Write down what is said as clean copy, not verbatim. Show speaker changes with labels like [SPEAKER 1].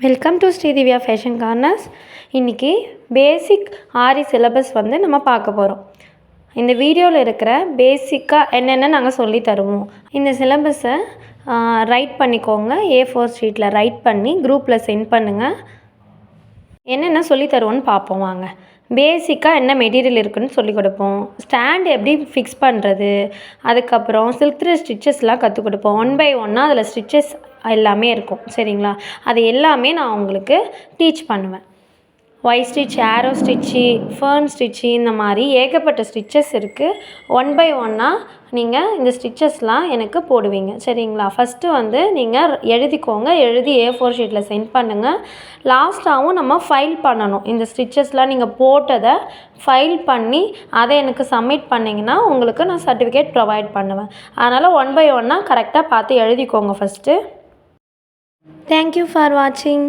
[SPEAKER 1] Welcome to Sri Divya fashion corners. இன்றைக்கி பேசிக் ஆரி syllabus நம்ம பார்க்க போகிறோம். இந்த வீடியோவில் இருக்கிற பேசிக்காக என்னென்ன நாங்கள் சொல்லி தருவோம். இந்த சிலபஸை ரைட் பண்ணிக்கோங்க. A4 ஷீட்டில் ரைட் பண்ணி குரூப்பில் சென்ட் பண்ணுங்கள். என்னென்ன சொல்லி தருவோன்னு பார்ப்போம் வாங்க. பேசிக்காக என்ன மெட்டீரியல் இருக்குதுன்னு சொல்லி கொடுப்போம். ஸ்டாண்ட் எப்படி ஃபிக்ஸ் பண்ணுறது, அதுக்கப்புறம் சில்க் த்ரெட் ஸ்டிச்சஸ்லாம் கற்றுக் கொடுப்போம். 1 by 1 அதில் ஸ்டிச்சஸ் எல்லாமே இருக்கும். சரிங்களா? அது எல்லாமே நான் உங்களுக்கு டீச் பண்ணுவேன். ஒய் ஸ்டிச், ஆரோ ஸ்டிச்சு, ஃபர்ன் ஸ்டிச்சு, இந்த மாதிரி ஏகப்பட்ட ஸ்டிச்சஸ் இருக்குது. 1 by 1 நீங்கள் இந்த ஸ்டிச்சஸ்லாம் எனக்கு போடுவீங்க. சரிங்களா? ஃபஸ்ட்டு நீங்கள் எழுதிக்கோங்க. எழுதி A4 ஷீட்டில் சென்ட் பண்ணுங்கள். லாஸ்ட்டாகவும் நம்ம ஃபைல் பண்ணணும். இந்த ஸ்டிச்சஸ்லாம் நீங்கள் போட்டதை ஃபைல் பண்ணி அதை எனக்கு சப்மிட் பண்ணிங்கன்னா உங்களுக்கு நான் சர்டிஃபிகேட் ப்ரொவைட் பண்ணுவேன். அதனால் 1 by 1 கரெக்டாக பார்த்து எழுதிக்கோங்க ஃபஸ்ட்டு. தேங்க்யூ ஃபார் வாட்சிங்.